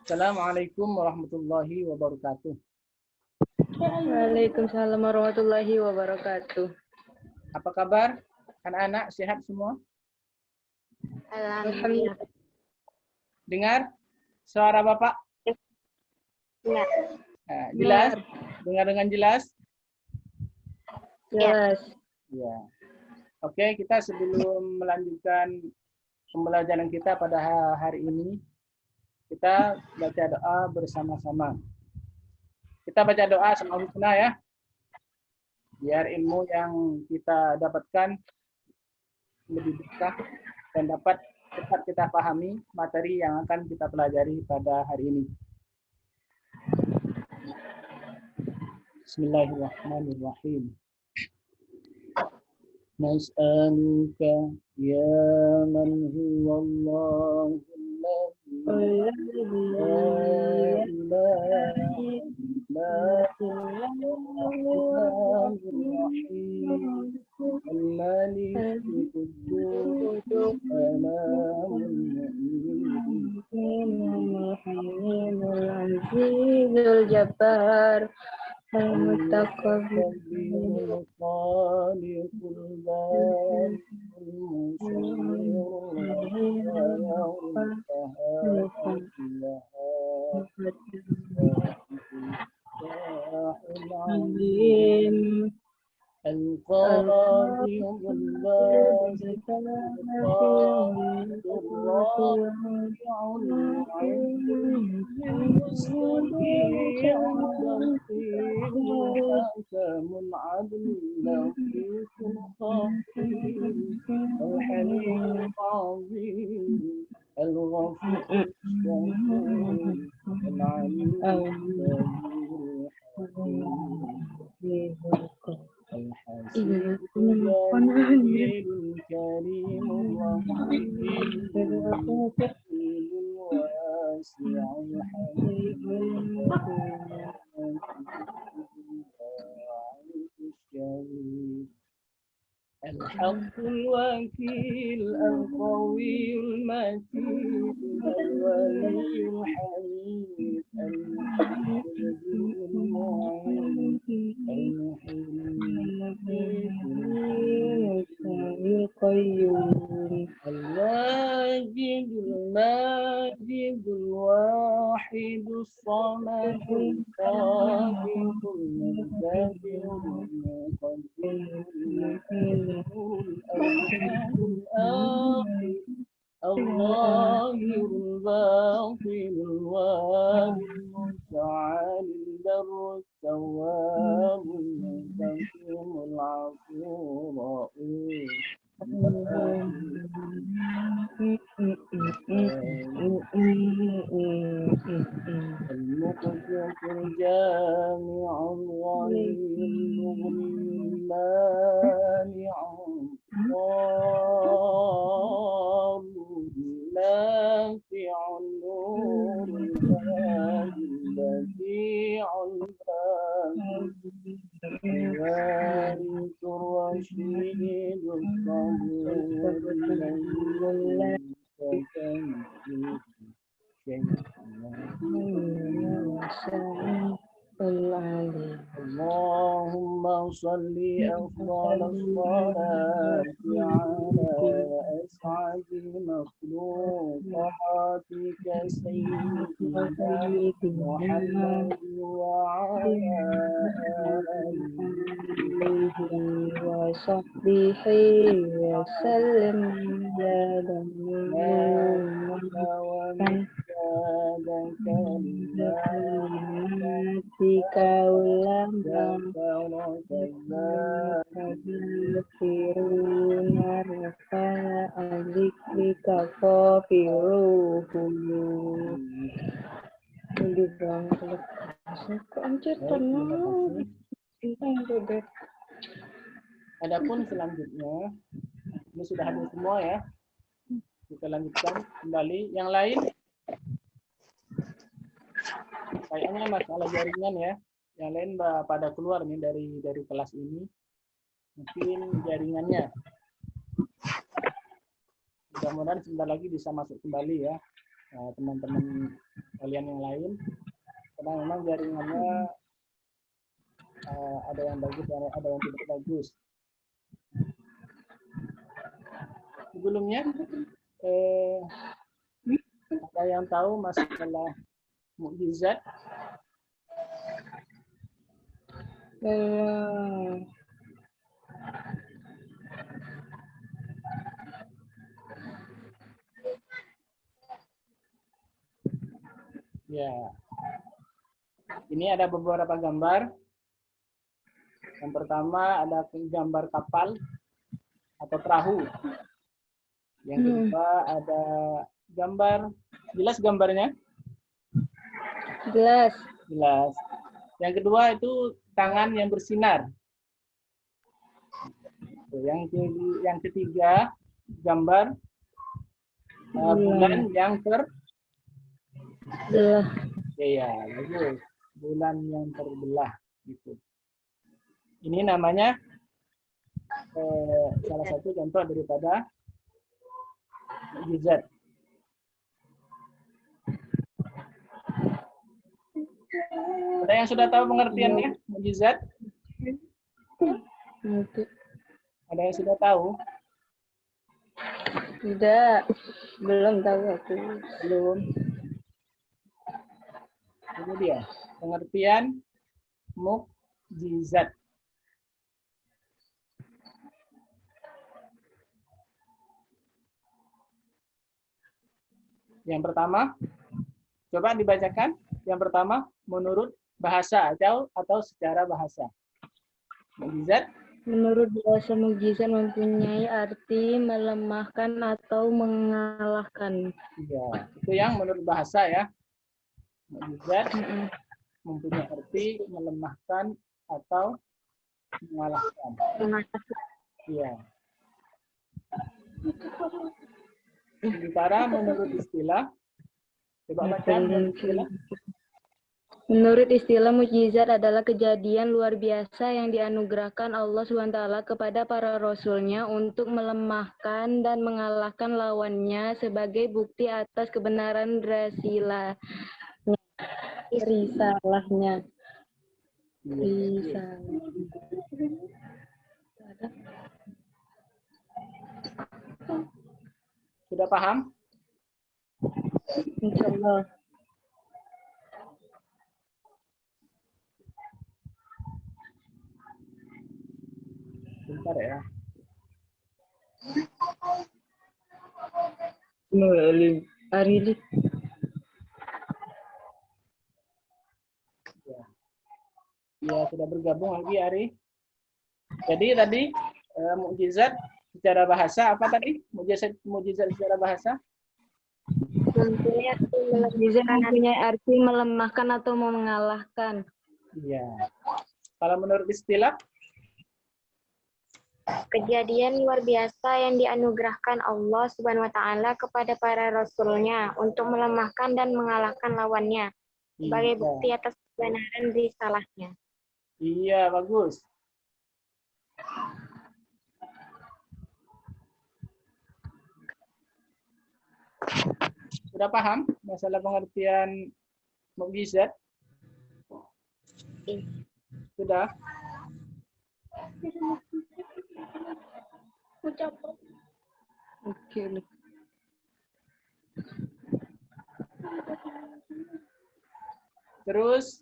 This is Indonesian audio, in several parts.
Assalamualaikum warahmatullahi wabarakatuh. Waalaikumsalam warahmatullahi wabarakatuh. Apa kabar? Anak-anak sehat semua? Alhamdulillah. Dengar suara Bapak? Ya. Nah, jelas? Dengar dengan jelas? Jelas. Ya. Oke, kita sebelum melanjutkan pembelajaran kita pada hari ini, kita baca doa bersama-sama. Kita baca doa sama husna ya. Biar ilmu yang kita dapatkan lebih berkah dan dapat cepat kita pahami materi yang akan kita pelajari pada hari ini. Bismillahirrahmanirrahim. Nas'aluka ya man huwallahu alladhi la ilaha illa huwal rahim al-malik al-quddus salamul mu'min Al-Azizul Jabbar Al-Mutakabbir الخالق البارئ القاضي الباسط الرافع السميع البصير الحكم العدل اللطيف الخبير الحليم العظيم الغفور الشكور العليم الحكيم الحسيب الجليل الكريم الرحيم الواسع الحليم الشريف الحق الوكيل القوي المتين الولي الحميد المجيد المعين الواجد الماجد الواحد الصمد الخالق المبتدئ المقدم الآخر الظاهر الباطن الوالي المتعال البر التواب المنتقم العفو المقسط الجامع الغني المغني المانع الضار النافع النور الهادي البديع الباقي الوارث الرشيد الصبور اللهم صل أفضل الصلاة على أسعد مخلوقاتك سيدنا محمد وعلى آله وصحبه وسلم يا كلماتك والأمر رفاء ذكرك غافروه Adapun selanjutnya, ini sudah hadir semua ya. Kita lanjutkan kembali. Yang lain, kayaknya masalah jaringan ya. Yang lain pada keluar nih dari kelas ini. Mungkin jaringannya. Mudah-mudahan sebentar lagi bisa masuk kembali ya. teman-teman kalian yang lain, karena memang jaringannya ada yang bagus, ada yang tidak bagus. Sebelumnya ada yang tahu masalah mukjizat? Ya, ini ada beberapa gambar. Yang pertama ada gambar kapal atau perahu. Yang kedua ada gambar, jelas gambarnya? Jelas. Jelas. Yang kedua itu tangan yang bersinar. Yang ketiga gambar bulan yang terbelah. Ya, bagus. Bulan yang terbelah gitu. Ini namanya salah satu contoh daripada mukjizat. Ada yang sudah tahu pengertiannya mukjizat? Ada yang sudah tahu? Tidak, belum tahu aku. Belum. Ini dia pengertian mukjizat. Yang pertama, coba dibacakan. Yang pertama, menurut bahasa atau secara bahasa. Mukjizat. Menurut bahasa mukjizat mempunyai arti melemahkan atau mengalahkan. Ya, itu yang menurut bahasa ya. Mukjizat mempunyai arti melemahkan atau mengalahkan. Iya. Sementara menurut istilah, coba baca menurut istilah. Menurut istilah mukjizat adalah kejadian luar biasa yang dianugerahkan Allah SWT kepada para rasulnya untuk melemahkan dan mengalahkan lawannya sebagai bukti atas kebenaran risalahnya. Sudah paham? Insyaallah. Bentar ya. Ari. Ya, sudah bergabung lagi Ari. Jadi tadi mukjizat secara bahasa apa tadi? Mukjizat secara bahasa? Mempunyai arti melemahkan atau mengalahkan. Iya. Kalau menurut istilah? Kejadian luar biasa yang dianugerahkan Allah Subhanahu wa taala kepada para rasulnya untuk melemahkan dan mengalahkan lawannya sebagai bukti atas kebenaran risalahnya. Iya, bagus. Sudah paham masalah pengertian mukjizat? Sudah? Oke. Terus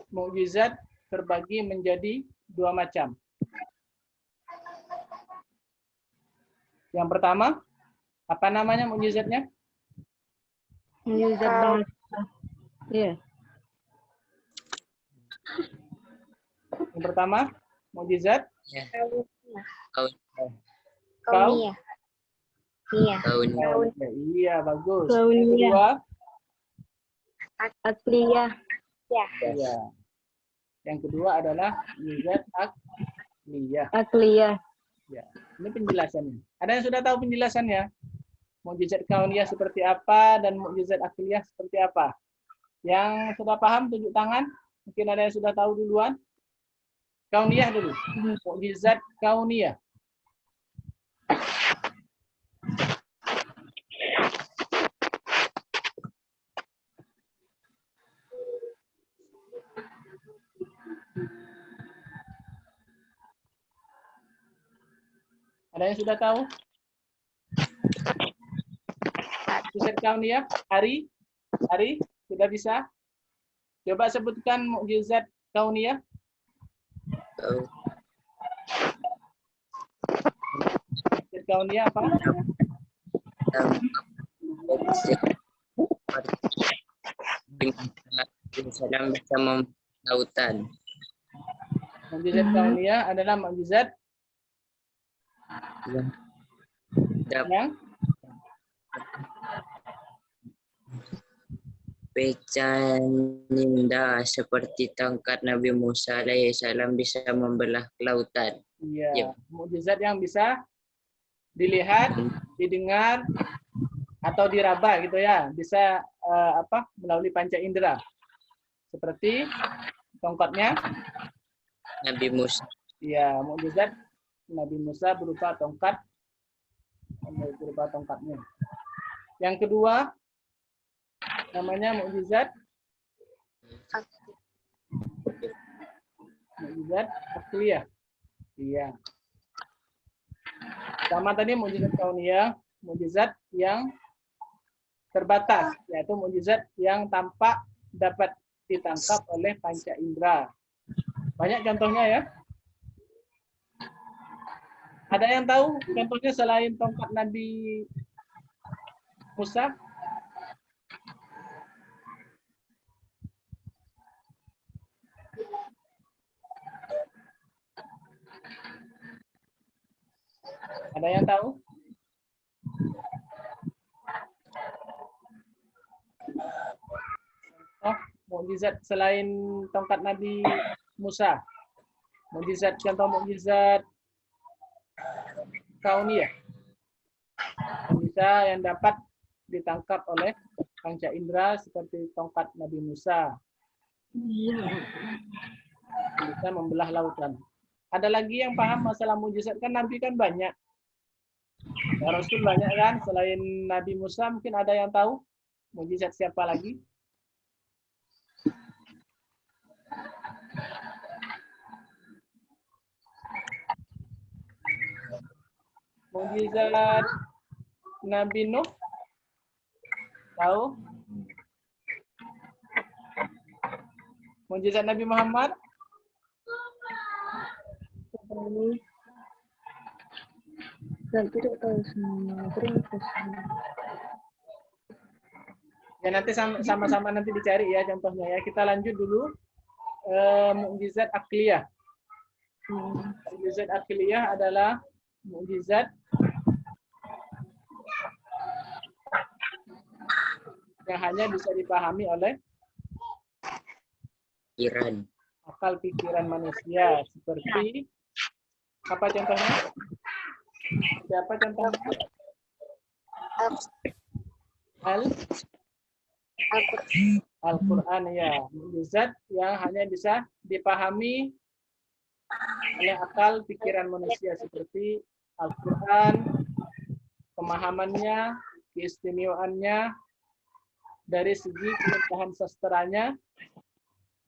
mukjizat terbagi menjadi dua macam. Yang pertama, apa namanya mukjizatnya? Mukjizat bahasa. Iya. Yang pertama, mukjizat Kauniyah. Iya. Iya, bagus. Kauniyah. Kedua, Akliyah. iya. Yang kedua adalah mukjizat Akliyah. Ya, ini penjelasannya. Ada yang sudah tahu penjelasannya? Mukjizat kauniyah seperti apa dan mukjizat akliyah seperti apa? Yang sudah paham tunjuk tangan. Mungkin ada yang sudah tahu duluan. Kauniyah dulu. Mukjizat kauniyah. Ada yang sudah tahu? Mukjizat kauniyah? Hari sudah bisa? Coba sebutkan mukjizat kauniyah. Mukjizat kauniyah apa? Salam bisa lautan. Mukjizat kauniyah adalah mukjizat yang Pecaninda seperti tongkat Nabi Musa alaihissalam bisa membelah lautan. iya, Ya. mukjizat yang bisa dilihat, didengar, atau diraba gitu ya, bisa melalui panca indera. Seperti tongkatnya Nabi Musa. ya, mukjizat Nabi Musa berupa tongkatnya. Yang kedua namanya mukjizat akliyah. Iya. Sama tadi mukjizat kauniyah, mukjizat yang terbatas, yaitu mukjizat yang tampak dapat ditangkap oleh panca indera. Banyak contohnya ya. Ada yang tahu contohnya selain tongkat Nabi Musa? Ada yang tahu? Oh, mukjizat selain tongkat Nabi Musa. Contoh mukjizat kauniyah. Bisa yang dapat ditangkap oleh panca indera seperti tongkat Nabi Musa. Bisa membelah lautan. Ada lagi yang paham masalah mukjizat? Kan Nabi kan banyak. Ya, Rasul banyak kan? Selain Nabi Musa mungkin ada yang tahu mukjizat siapa lagi? Mukjizat Nabi Nuh? Tahu? Mukjizat Nabi Muhammad? Ya nanti sama-sama nanti dicari ya contohnya ya. Kita lanjut dulu mukjizat akliyah. Mukjizat akliyah adalah mukjizat yang hanya bisa dipahami oleh akal pikiran manusia. Seperti apa contohnya? Siapa contohnya? Al-Quran ya. Mukjizat yang hanya bisa dipahami oleh akal pikiran manusia seperti Al-Quran, pemahamannya, keistimewaannya dari segi kelintahan sastranya,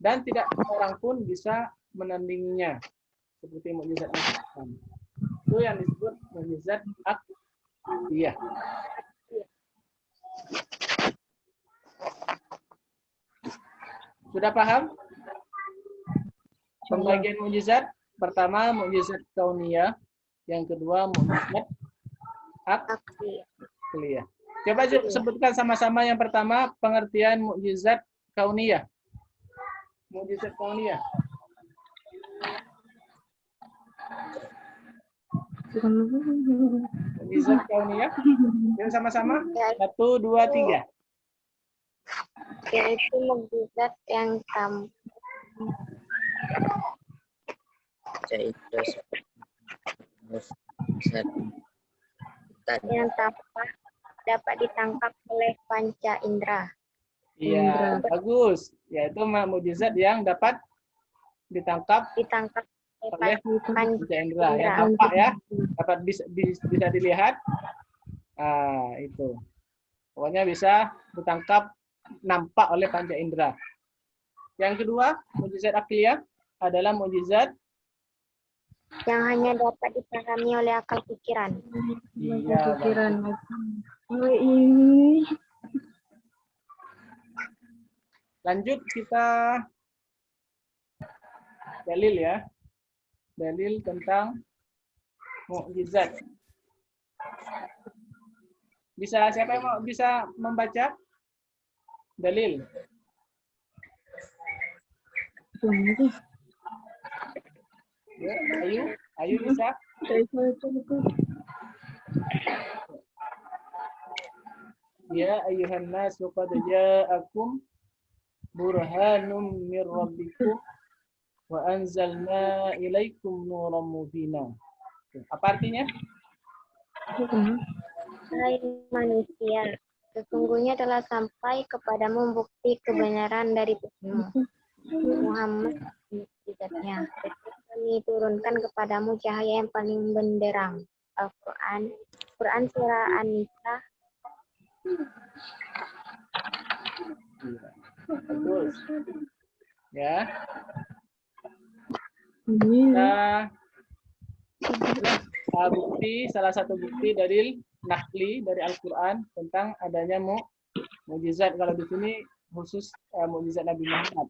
dan tidak orang pun bisa menandinginya seperti mukjizat Al-Quran. Itu yang disebut mukjizat akliyah. Sudah paham? Pembagian mukjizat, pertama mukjizat kauniyah, yang kedua mukjizat akliyah. Coba sebutkan sama-sama yang pertama pengertian mukjizat kauniyah. Mukjizat kauniyah. Mukjizat kauniyah. Yang sama-sama. 1, 2, 3. Yaitu mukjizat yang tampak dapat ditangkap oleh panca indera. Iya, bagus. Yaitu mukjizat yang dapat ditangkap oleh panca indera. Yang tampak ya, dapat bisa dilihat. Itu. Pokoknya bisa ditangkap, nampak oleh panca indera. Yang kedua, mukjizat akliyah adalah mukjizat yang hanya dapat dipahami oleh akal pikiran. Iya, Pikiran. Oh, ini. Lanjut kita dalil ya. Dalil tentang mukjizat. Bisa siapa yang mau bisa membaca dalil? Ya, Ayu bisa? Ya ayuhan nas qad ja'akum burhanum mir rabbikum wa anzalna ilaikum nuran mubina. Apa artinya? Hai manusia, sesungguhnya telah sampai kepadamu bukti kebenaran dari Tuhanmu, Muhammad mukjizatnya. Kami turunkan kepadamu cahaya yang paling benderang. Al-Quran, Quran surah An-Nisa. Bagus. Ya. Bukti, salah satu bukti dalil nakli dari Al-Quran tentang adanya mukjizat. Kalau di sini khusus mukjizat Nabi Muhammad.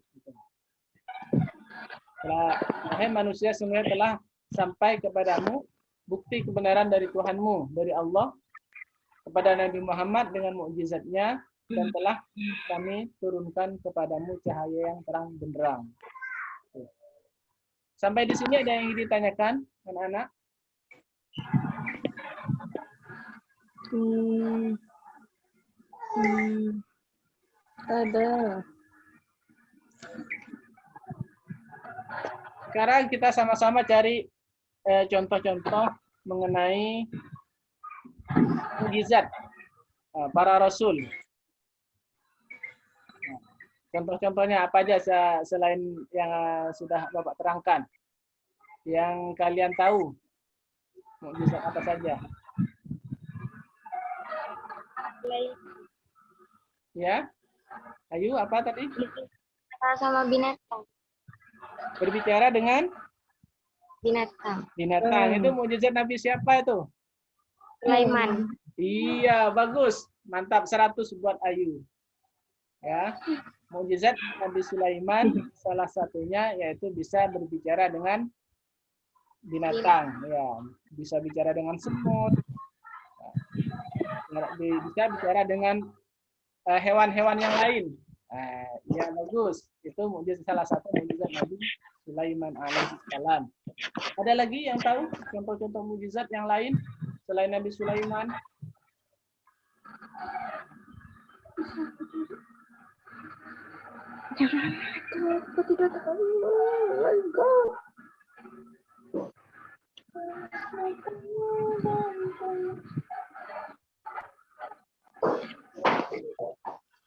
Wahai manusia, semuanya telah sampai kepadamu bukti kebenaran dari Tuhanmu, dari Allah, kepada Nabi Muhammad dengan mukjizatnya, dan telah kami turunkan kepadamu cahaya yang terang benderang. Sampai di sini ada yang ingin ditanyakan, anak-anak? Ada. Sekarang kita sama-sama cari contoh-contoh mengenai mukjizat para rasul. Contoh-contohnya apa aja selain yang sudah Bapak terangkan? Yang kalian tahu mukjizat apa saja? Ya, Ayu apa tadi? Sama binatang. Berbicara dengan Binatang. binatang. Itu mukjizat Nabi siapa itu? Sulaiman. Iya, bagus. Mantap, 100 buat Ayu. Ya. Mukjizat Nabi Sulaiman salah satunya yaitu bisa berbicara dengan binatang, ya. Bisa bicara dengan semut. Bisa bicara dengan hewan-hewan yang lain. Ya bagus. Itu mukjizat, salah satu mukjizat Nabi Sulaiman alaihissalam. Ada lagi yang tahu contoh-contoh mukjizat yang lain selain Nabi Sulaiman?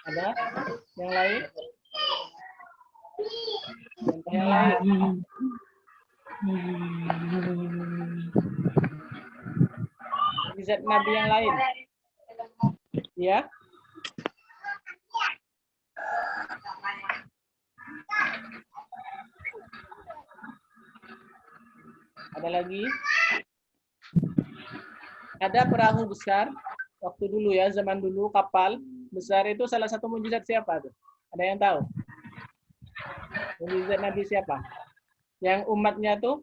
Ada yang lain? Contoh yang lain? Mukjizat Nabi yang lain? Ya? Ada lagi? Ada perahu besar waktu dulu ya, zaman dulu kapal besar itu salah satu mukjizat siapa tuh? Ada yang tahu? Mukjizat Nabi siapa? Yang umatnya tuh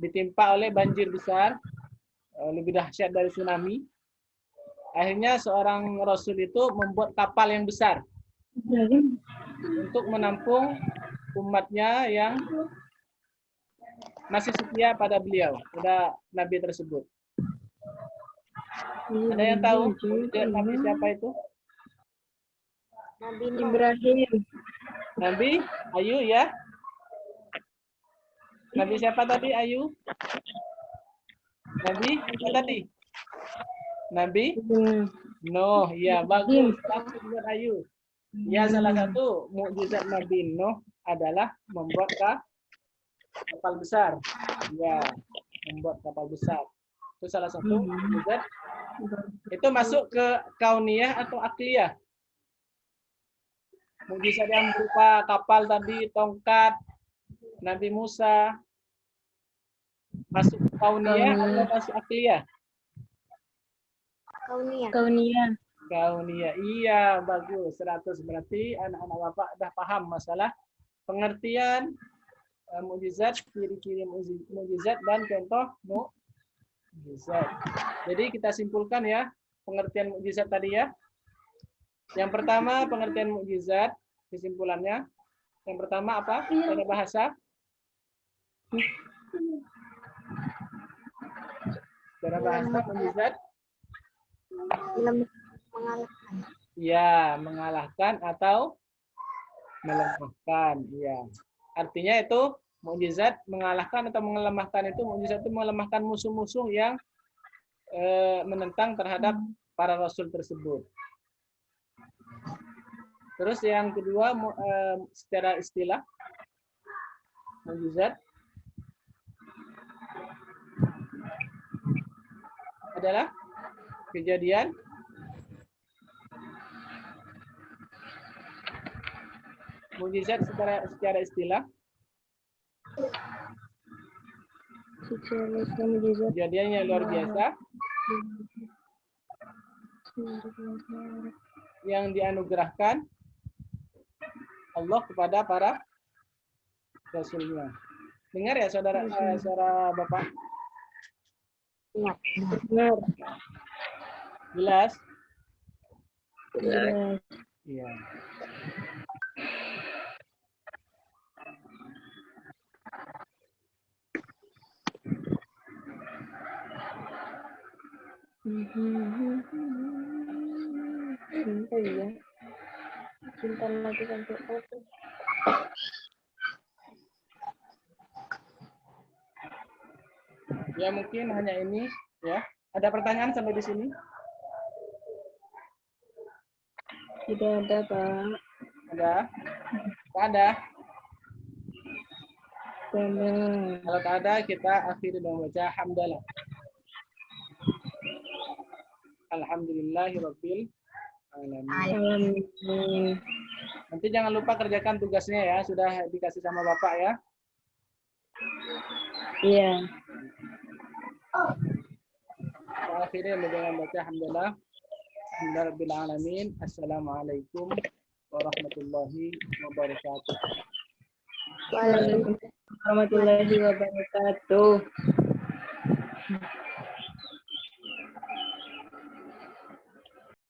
ditimpa oleh banjir besar, lebih dahsyat dari tsunami. Akhirnya seorang Rasul itu membuat kapal yang besar untuk menampung umatnya yang masih setia pada beliau, pada Nabi tersebut. Ada yang tahu mukjizat Nabi siapa itu? Nabi Ibrahim. Nabi Ayu ya? Nabi siapa tadi Ayu? Nabi apa tadi? Nabi Nuh. Ya bagus. Bagus buat Ayu. Ya salah satu mukjizat Nabi Nuh adalah membuat kapal besar. Ya, membuat kapal besar. Itu salah satu mukjizat. Itu masuk ke kauniyah atau akliyah? Mukjizat yang berupa kapal tadi, tongkat, Nabi Musa. Masuk kauniyah atau masuk akliyah? Kauniyah. Kauniyah. Kauniyah. Iya, bagus. 100 berarti anak-anak Bapak dah paham masalah pengertian mukjizat, ciri-ciri mukjizat dan contoh mukjizat. Jadi kita simpulkan ya pengertian mukjizat tadi ya. Yang pertama pengertian mukjizat, kesimpulannya. Yang pertama apa? Ada bahasa? Secara bahasa mukjizat? Mengalahkan. Ya, mengalahkan atau melemahkan. Ya. Artinya itu mukjizat mengalahkan atau melemahkan itu mukjizat itu melemahkan musuh-musuh yang menentang terhadap para rasul tersebut. Terus yang kedua secara istilah mukjizat adalah kejadian mukjizat secara istilah kejadian yang luar biasa yang dianugerahkan Allah kepada para rasulnya. Dengar ya saudara Bapak? Iya. Benar. Jelas? Jelas. Iya. Sampai ya. Cinta lagi sampai apa? Ya mungkin hanya ini ya. Ada pertanyaan sampai di sini? Tidak ada, Pak. Ada? Tak ada? Benar. Kalau tak ada kita akhiri dengan baca hamdalah. Alhamdulillahirabbil alamin. Amin. Nanti jangan lupa kerjakan tugasnya ya, sudah dikasih sama Bapak ya. Iya. Kita akhiri dengan baca hamdalah. Alhamdulillahirabbil alamin. Assalamualaikum warahmatullahi wabarakatuh. Waalaikumsalam warahmatullahi wabarakatuh.